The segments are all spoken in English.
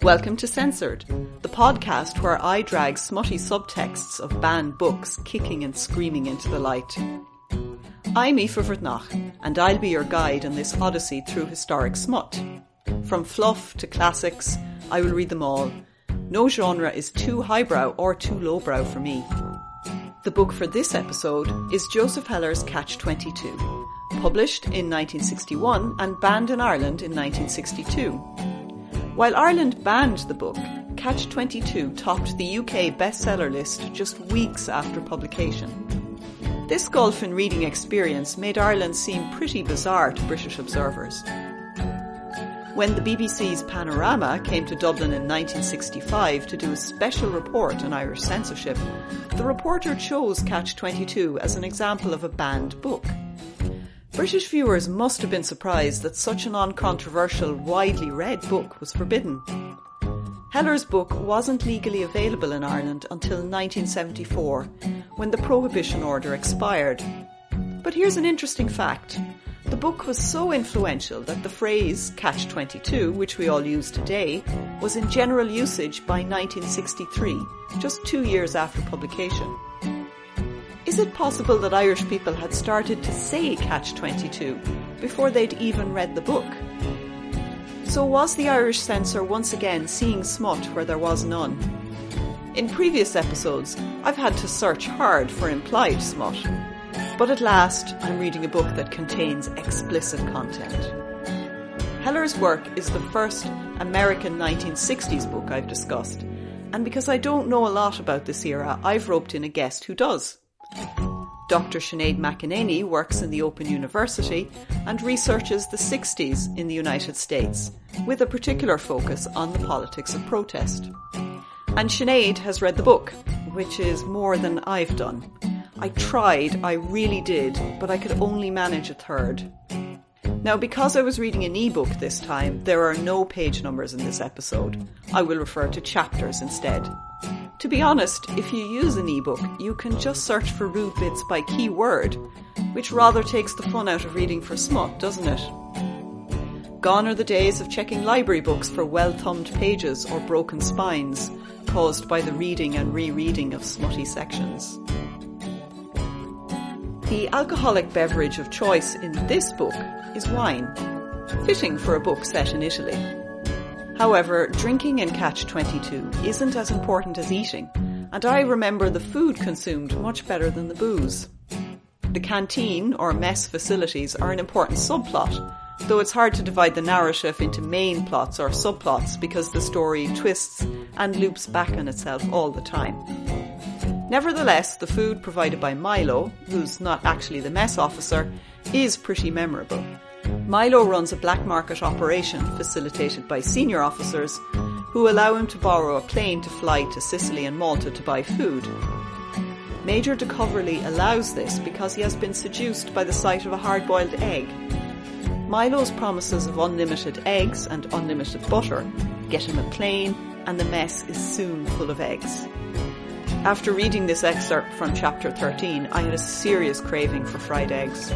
Welcome to Censored, the podcast where I drag smutty subtexts of banned books kicking and screaming into the light. I'm Aoife Vertnach, and I'll be your guide on this odyssey through historic smut. From fluff to classics, I will read them all. No genre is too highbrow or too lowbrow for me. The book for this episode is Joseph Heller's Catch-22, published in 1961 and banned in Ireland in 1962. While Ireland banned the book, Catch-22 topped the UK bestseller list just weeks after publication. This gulf in reading experience made Ireland seem pretty bizarre to British observers. When the BBC's Panorama came to Dublin in 1965 to do a special report on Irish censorship, the reporter chose Catch-22 as an example of a banned book. British viewers must have been surprised that such an uncontroversial, widely read book was forbidden. Heller's book wasn't legally available in Ireland until 1974, when the prohibition order expired. But here's an interesting fact. The book was so influential that the phrase Catch-22, which we all use today, was in general usage by 1963, just 2 years after publication. Is it possible that Irish people had started to say Catch-22 before they'd even read the book? So was the Irish censor once again seeing smut where there was none? In previous episodes, I've had to search hard for implied smut. But at last, I'm reading a book that contains explicit content. Heller's work is the first American 1960s book I've discussed, and because I don't know a lot about this era, I've roped in a guest who does. Dr. Sinead McEnany works in the Open University and researches the 60s in the United States, with a particular focus on the politics of protest. And Sinead has read the book, which is more than I've done. I tried, I really did, but I could only manage a third. Now, because I was reading an ebook this time, there are no page numbers in this episode. I will refer to chapters instead. To be honest, if you use an ebook, you can just search for rude bits by keyword, which rather takes the fun out of reading for smut, doesn't it? Gone are the days of checking library books for well-thumbed pages or broken spines, caused by the reading and rereading of smutty sections. The alcoholic beverage of choice in this book is wine, fitting for a book set in Italy. However, drinking in Catch-22 isn't as important as eating, and I remember the food consumed much better than the booze. The canteen or mess facilities are an important subplot, though it's hard to divide the narrative into main plots or subplots because the story twists and loops back on itself all the time. Nevertheless, the food provided by Milo, who's not actually the mess officer, is pretty memorable. Milo runs a black market operation facilitated by senior officers who allow him to borrow a plane to fly to Sicily and Malta to buy food. Major de Coverley allows this because he has been seduced by the sight of a hard-boiled egg. Milo's promises of unlimited eggs and unlimited butter get him a plane, and the mess is soon full of eggs. After reading this excerpt from chapter 13, I had a serious craving for fried eggs.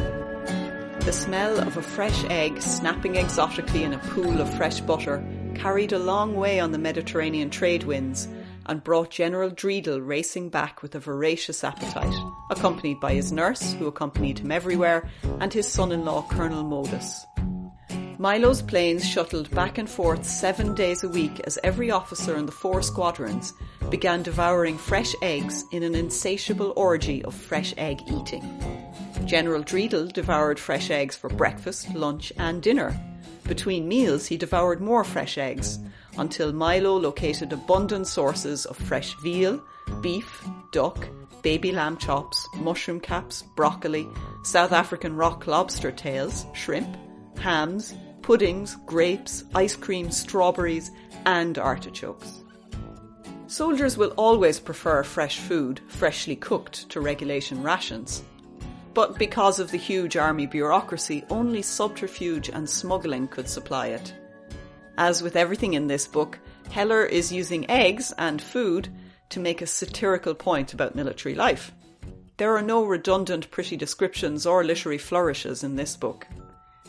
The smell of a fresh egg snapping exotically in a pool of fresh butter carried a long way on the Mediterranean trade winds and brought General Dreedel racing back with a voracious appetite, accompanied by his nurse, who accompanied him everywhere, and his son-in-law, Colonel Modus. Milo's planes shuttled back and forth 7 days a week as every officer in the 4 squadrons began devouring fresh eggs in an insatiable orgy of fresh egg eating. General Dreedel devoured fresh eggs for breakfast, lunch and dinner. Between meals he devoured more fresh eggs, until Milo located abundant sources of fresh veal, beef, duck, baby lamb chops, mushroom caps, broccoli, South African rock lobster tails, shrimp, hams, puddings, grapes, ice cream, strawberries and artichokes. Soldiers will always prefer fresh food, freshly cooked, to regulation rations. But because of the huge army bureaucracy, only subterfuge and smuggling could supply it. As with everything in this book, Heller is using eggs and food to make a satirical point about military life. There are no redundant pretty descriptions or literary flourishes in this book.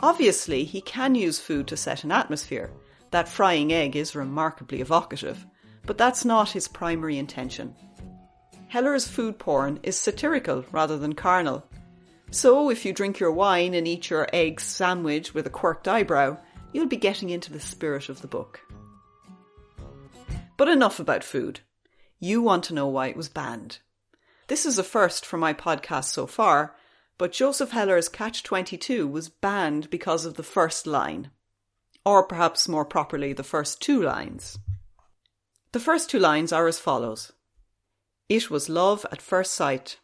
Obviously, he can use food to set an atmosphere. That frying egg is remarkably evocative, but that's not his primary intention. Heller's food porn is satirical rather than carnal. So if you drink your wine and eat your egg sandwich with a quirked eyebrow, you'll be getting into the spirit of the book. But enough about food. You want to know why it was banned. This is a first for my podcast so far, but Joseph Heller's Catch-22 was banned because of the first line. Or perhaps more properly, the first two lines. The first two lines are as follows. It was love at first sight.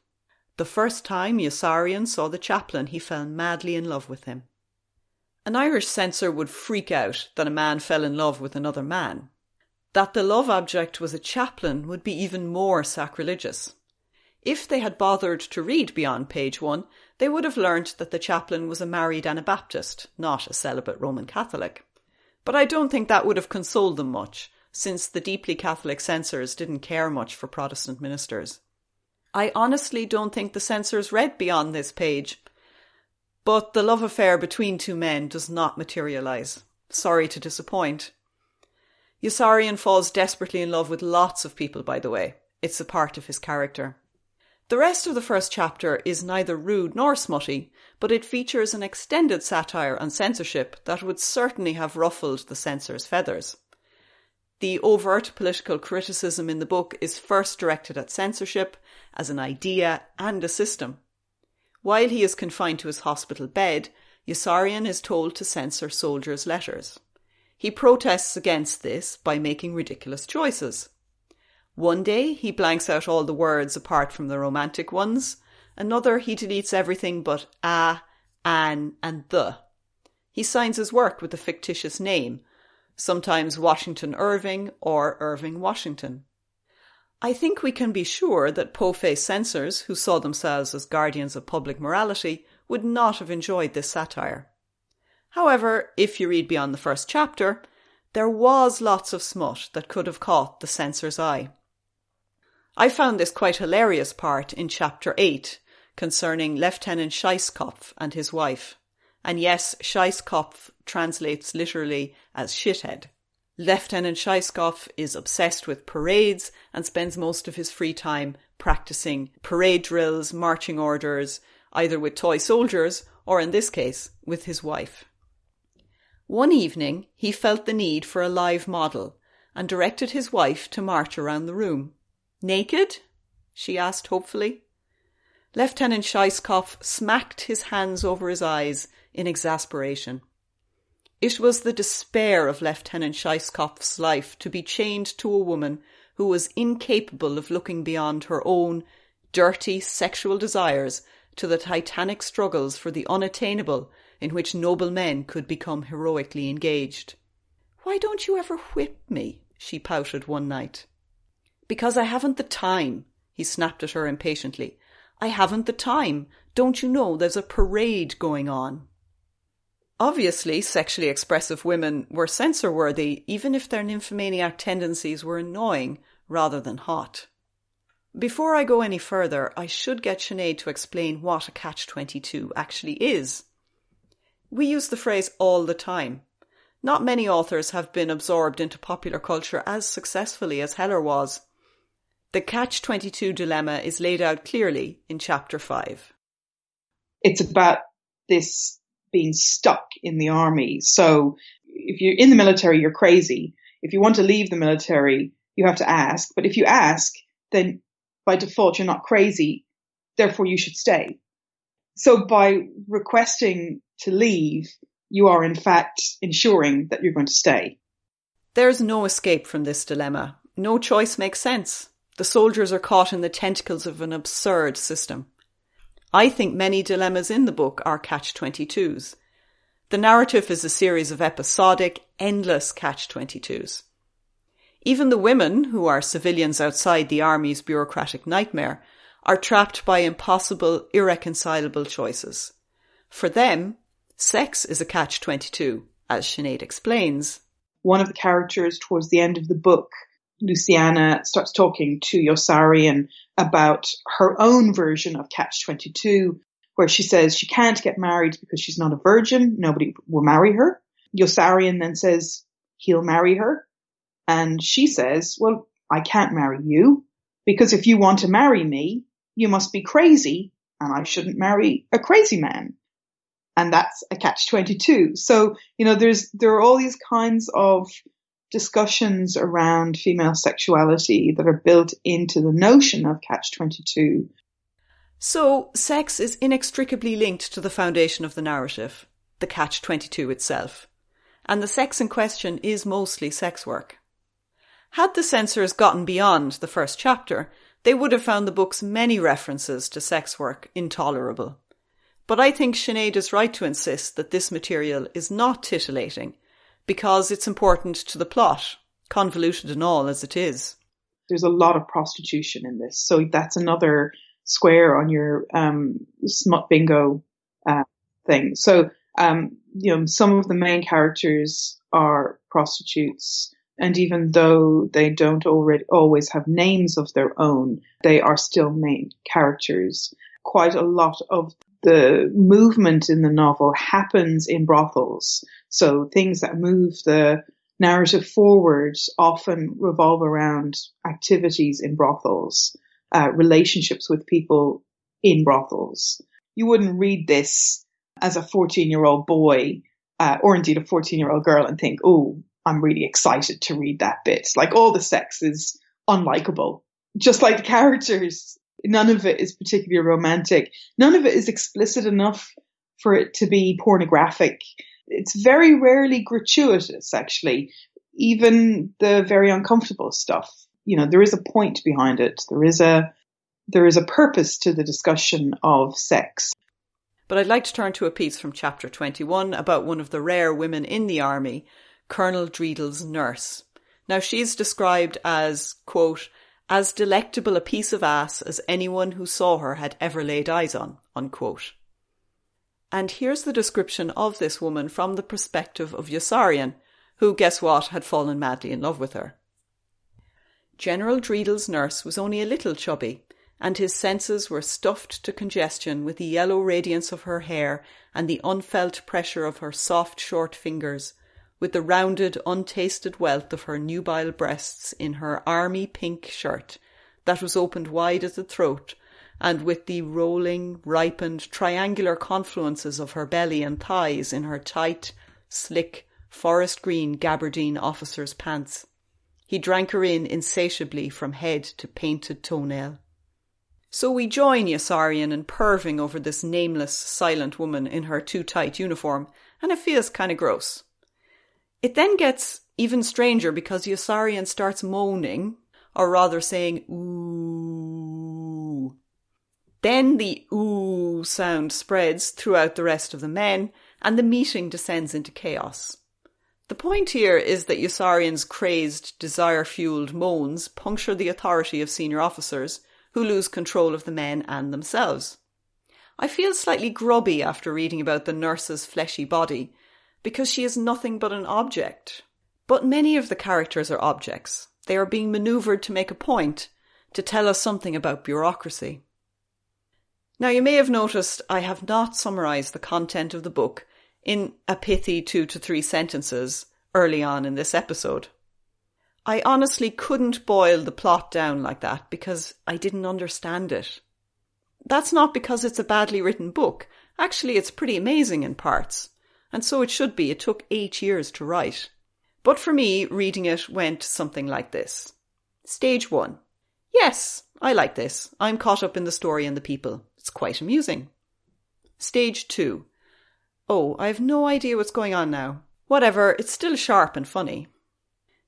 The first time Yossarian saw the chaplain, he fell madly in love with him. An Irish censor would freak out that a man fell in love with another man. That the love object was a chaplain would be even more sacrilegious. If they had bothered to read beyond page 1, they would have learnt that the chaplain was a married Anabaptist, not a celibate Roman Catholic. But I don't think that would have consoled them much, since the deeply Catholic censors didn't care much for Protestant ministers. I honestly don't think the censors read beyond this page, but the love affair between two men does not materialise. Sorry to disappoint. Yossarian falls desperately in love with lots of people, by the way. It's a part of his character. The rest of the first chapter is neither rude nor smutty, but it features an extended satire on censorship that would certainly have ruffled the censor's feathers. The overt political criticism in the book is first directed at censorship as an idea and a system. While he is confined to his hospital bed, Yossarian is told to censor soldiers' letters. He protests against this by making ridiculous choices. One day he blanks out all the words apart from the romantic ones. Another he deletes everything but a, an and the. He signs his work with a fictitious name, sometimes Washington Irving or Irving Washington. I think we can be sure that po-faced censors who saw themselves as guardians of public morality would not have enjoyed this satire. However, if you read beyond the first chapter, there was lots of smut that could have caught the censor's eye. I found this quite hilarious part in chapter 8 concerning Lieutenant Scheisskopf and his wife. And yes, Scheisskopf translates literally as shithead. Lieutenant Scheisskopf is obsessed with parades and spends most of his free time practicing parade drills, marching orders, either with toy soldiers or, in this case, with his wife. One evening, he felt the need for a live model and directed his wife to march around the room. "Naked?" she asked hopefully. Lieutenant Scheisskopf smacked his hands over his eyes in exasperation. It was the despair of Lieutenant Scheisskopf's life to be chained to a woman who was incapable of looking beyond her own dirty sexual desires to the titanic struggles for the unattainable in which noble men could become heroically engaged. "Why don't you ever whip me?" she pouted one night. "Because I haven't the time," he snapped at her impatiently. "I haven't the time. Don't you know there's a parade going on?" Obviously, sexually expressive women were censor-worthy, even if their nymphomaniac tendencies were annoying rather than hot. Before I go any further, I should get Sinead to explain what a Catch-22 actually is. We use the phrase all the time. Not many authors have been absorbed into popular culture as successfully as Heller was. The Catch-22 dilemma is laid out clearly in chapter 5. It's about this being stuck in the army. So if you're in the military, you're crazy. If you want to leave the military, you have to ask. But if you ask, then by default, you're not crazy. Therefore, you should stay. So by requesting to leave, you are in fact ensuring that you're going to stay. There's no escape from this dilemma. No choice makes sense. The soldiers are caught in the tentacles of an absurd system. I think many dilemmas in the book are Catch-22s. The narrative is a series of episodic, endless Catch-22s. Even the women, who are civilians outside the army's bureaucratic nightmare, are trapped by impossible, irreconcilable choices. For them, sex is a Catch-22, as Sinead explains. One of the characters towards the end of the book, Luciana, starts talking to Yossarian about her own version of Catch-22, where she says she can't get married because she's not a virgin. Nobody will marry her. Yossarian then says he'll marry her. And she says, well, I can't marry you because if you want to marry me, you must be crazy and I shouldn't marry a crazy man. And that's a catch-22. So, there are all these kinds of discussions around female sexuality that are built into the notion of catch-22. So, sex is inextricably linked to the foundation of the narrative, the catch-22 itself. And the sex in question is mostly sex work. Had the censors gotten beyond the first chapter, they would have found the book's many references to sex work intolerable. But I think Sinead is right to insist that this material is not titillating, because it's important to the plot, convoluted and all as it is. There's a lot of prostitution in this, so that's another square on your smut bingo thing. So, some of the main characters are prostitutes, and even though they don't always have names of their own, they are still main characters. Quite a lot of the movement in the novel happens in brothels. So things that move the narrative forward often revolve around activities in brothels, relationships with people in brothels. You wouldn't read this as a 14-year-old boy, or indeed a 14-year-old girl and think, oh, I'm really excited to read that bit. Like all the sex is unlikable. Just like the characters, none of it is particularly romantic. None of it is explicit enough for it to be pornographic. It's very rarely gratuitous, actually. Even the very uncomfortable stuff. There is a point behind it. There is a purpose to the discussion of sex. But I'd like to turn to a piece from chapter 21 about one of the rare women in the army, Colonel Dreedle's nurse. Now she's described as, quote, as delectable a piece of ass as anyone who saw her had ever laid eyes on, unquote. And here's the description of this woman from the perspective of Yossarian, who, guess what, had fallen madly in love with her. General Dreedle's nurse was only a little chubby, and his senses were stuffed to congestion with the yellow radiance of her hair and the unfelt pressure of her soft, short fingers, with the rounded, untasted wealth of her nubile breasts in her army pink shirt that was opened wide at the throat, and with the rolling, ripened, triangular confluences of her belly and thighs in her tight, slick, forest green gabardine officer's pants. He drank her in insatiably from head to painted toenail. So we join Yossarian in perving over this nameless, silent woman in her too tight uniform, and it feels kind of gross. It then gets even stranger because Yossarian starts moaning, or rather saying ooh. Then the ooh sound spreads throughout the rest of the men, and the meeting descends into chaos. The point here is that Yossarian's crazed, desire-fueled moans puncture the authority of senior officers, who lose control of the men and themselves. I feel slightly grubby after reading about the nurse's fleshy body, because she is nothing but an object. But many of the characters are objects. They are being manoeuvred to make a point, to tell us something about bureaucracy. Now you may have noticed I have not summarised the content of the book in a pithy 2 to 3 sentences early on in this episode. I honestly couldn't boil the plot down like that because I didn't understand it. That's not because it's a badly written book. Actually, it's pretty amazing in parts. And so it should be. It took 8 years to write. But for me, reading it went something like this. Stage 1. Yes, I like this. I'm caught up in the story and the people. It's quite amusing. Stage 2. Oh, I have no idea what's going on now. Whatever, it's still sharp and funny.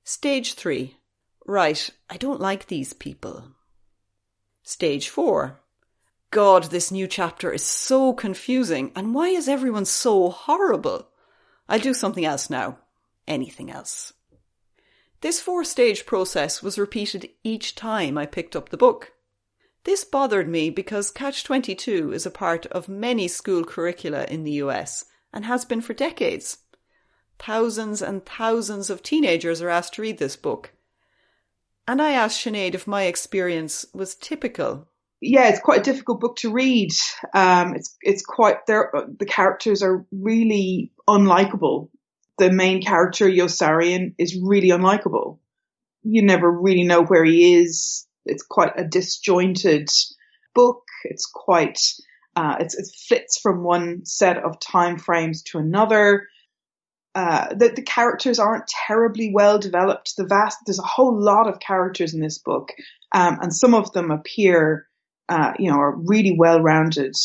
Stage 3. Right, I don't like these people. Stage 4. God, this new chapter is so confusing, and why is everyone so horrible? I'll do something else now. Anything else. This 4-stage process was repeated each time I picked up the book. This bothered me because Catch-22 is a part of many school curricula in the US and has been for decades. Thousands and thousands of teenagers are asked to read this book. And I asked Sinead if my experience was typical. Yeah, it's quite a difficult book to read. It's quite the characters are really unlikable. the main character, Yossarian, is really unlikable. You never really know where he is. It's quite a disjointed book. It's quite, it flits from one set of time frames to another. The characters aren't terribly well developed. There's a whole lot of characters in this book, and some of them appear, are really well-rounded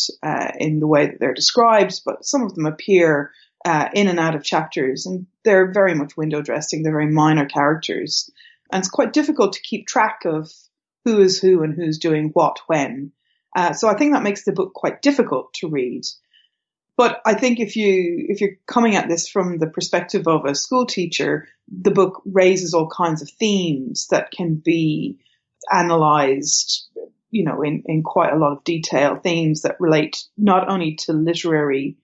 in the way that they're described, but some of them appear in and out of chapters, and they're very much window dressing. They're very minor characters, and it's quite difficult to keep track of who is who and who's doing what when. So I think that makes the book quite difficult to read. But I think if you're coming at this from the perspective of a school teacher, the book raises all kinds of themes that can be analysed, in quite a lot of detail, themes that relate not only to literary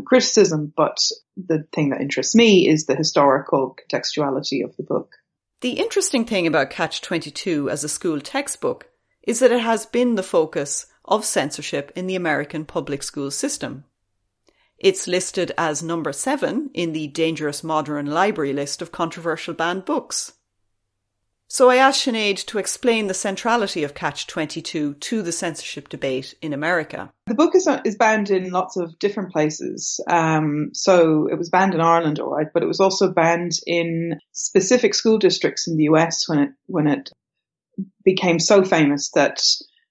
criticism, but the thing that interests me is the historical contextuality of the book. The interesting thing about Catch-22 as a school textbook is that it has been the focus of censorship in the American public school system. It's listed as number 7 in the Dangerous Modern Library list of controversial banned books. So I asked Sinead to explain the centrality of Catch-22 to the censorship debate in America. The book is banned in lots of different places. So it was banned in Ireland, all right, but it was also banned in specific school districts in the US when it became so famous that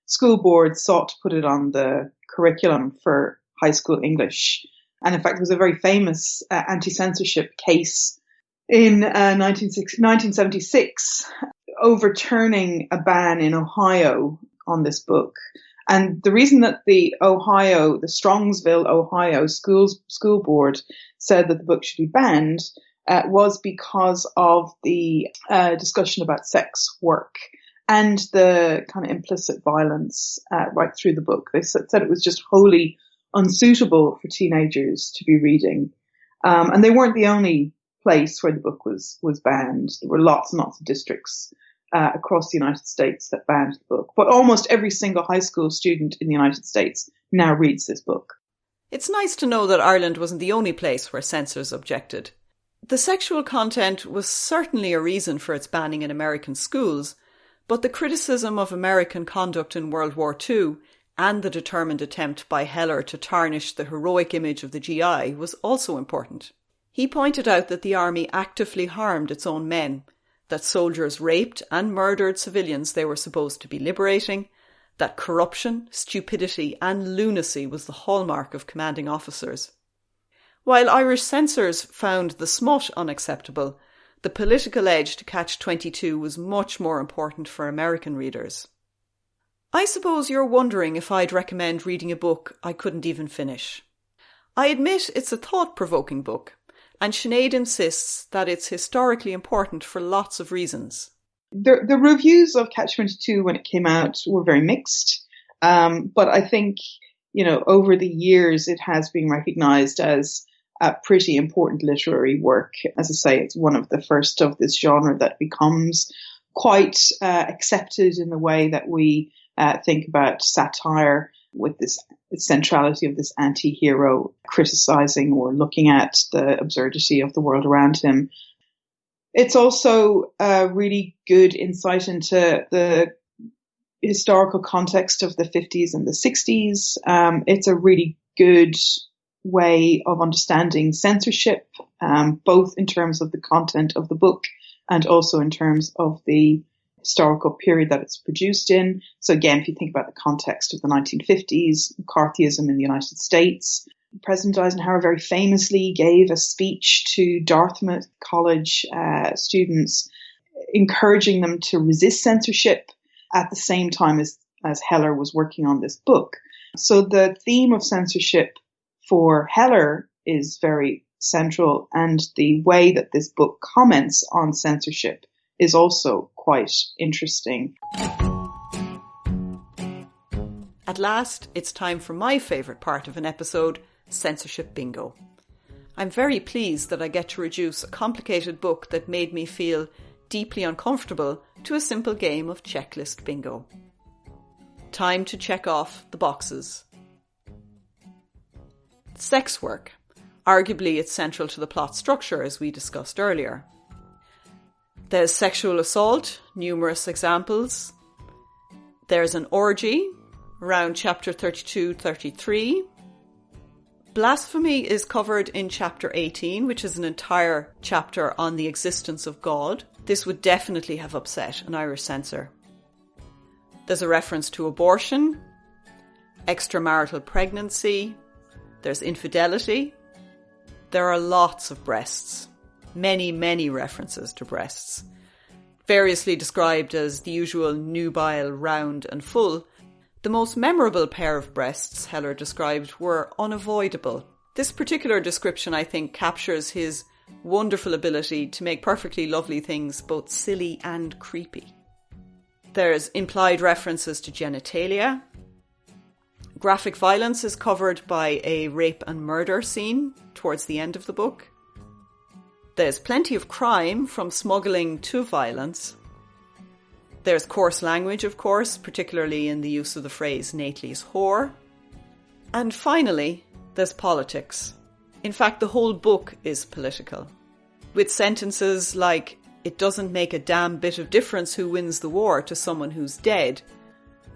school boards sought to put it on the curriculum for high school English. And in fact, there was a very famous anti-censorship case in 1976 overturning a ban in Ohio on this book. And the reason that the Strongsville, Ohio school board said that the book should be banned was because of the discussion about sex work and the kind of implicit violence right through the book. They said it was just wholly unsuitable for teenagers to be reading. And they weren't the only place where the book was banned. There were lots and lots of districts across the United States that banned the book. But almost every single high school student in the United States now reads this book. It's nice to know that Ireland wasn't the only place where censors objected. The sexual content was certainly a reason for its banning in American schools, but the criticism of American conduct in World War II and the determined attempt by Heller to tarnish the heroic image of the GI was also important. He pointed out that the army actively harmed its own men, that soldiers raped and murdered civilians they were supposed to be liberating, that corruption, stupidity and lunacy was the hallmark of commanding officers. While Irish censors found the smut unacceptable, the political edge to Catch-22 was much more important for American readers. I suppose you're wondering if I'd recommend reading a book I couldn't even finish. I admit it's a thought-provoking book, and Sinead insists that it's historically important for lots of reasons. The reviews of Catch-22 when it came out were very mixed, but I think, over the years it has been recognised as a pretty important literary work. As I say, it's one of the first of this genre that becomes quite accepted in the way that we think about satire, with this centrality of this anti-hero criticizing or looking at the absurdity of the world around him. It's also a really good insight into the historical context of the 50s and the 60s. It's a really good way of understanding censorship, both in terms of the content of the book and also in terms of the historical period that it's produced in. So again, if you think about the context of the 1950s, McCarthyism in the United States, President Eisenhower very famously gave a speech to Dartmouth College students, encouraging them to resist censorship at the same time as Heller was working on this book. So the theme of censorship for Heller is very central, and the way that this book comments on censorship is also quite interesting. At last, it's time for my favourite part of an episode, Censorship Bingo. I'm very pleased that I get to reduce a complicated book that made me feel deeply uncomfortable to a simple game of checklist bingo. Time to check off the boxes. Sex work. Arguably, it's central to the plot structure, as we discussed earlier. There's sexual assault, numerous examples. There's an orgy, around chapter 32-33. Blasphemy is covered in chapter 18, which is an entire chapter on the existence of God. This would definitely have upset an Irish censor. There's a reference to abortion, extramarital pregnancy, there's infidelity. There are lots of breasts. Many, many references to breasts. Variously described as the usual nubile, round and full, the most memorable pair of breasts Heller described were unavoidable. This particular description, I think, captures his wonderful ability to make perfectly lovely things both silly and creepy. There's implied references to genitalia. Graphic violence is covered by a rape and murder scene towards the end of the book. There's plenty of crime, from smuggling to violence. There's coarse language, of course, particularly in the use of the phrase Nately's whore. And finally, there's politics. In fact, the whole book is political, with sentences like, "It doesn't make a damn bit of difference who wins the war" to someone who's dead,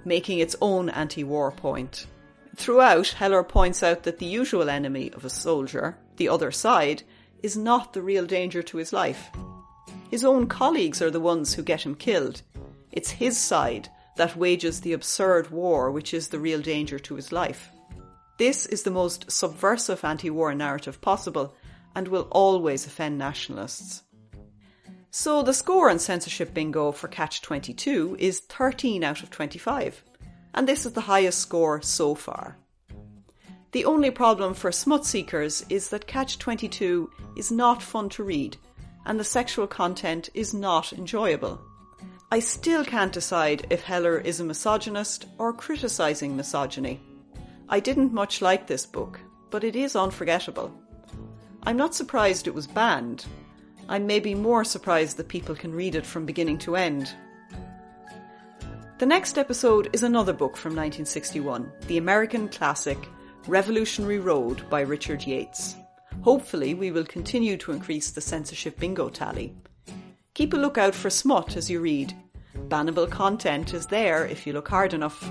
making its own anti-war point. Throughout, Heller points out that the usual enemy of a soldier, the other side, is not the real danger to his life. His own colleagues are the ones who get him killed. It's his side that wages the absurd war which is the real danger to his life. This is the most subversive anti-war narrative possible and will always offend nationalists. So the score on Censorship Bingo for Catch-22 is 13 out of 25, and this is the highest score so far. The only problem for smut seekers is that Catch-22 is not fun to read, and the sexual content is not enjoyable. I still can't decide if Heller is a misogynist or criticising misogyny. I didn't much like this book, but it is unforgettable. I'm not surprised it was banned. I'm maybe more surprised that people can read it from beginning to end. The next episode is another book from 1961, the American classic Revolutionary Road by Richard Yates. Hopefully we will continue to increase the Censorship Bingo tally. Keep a lookout for smut as you read. Bannable content is there if you look hard enough.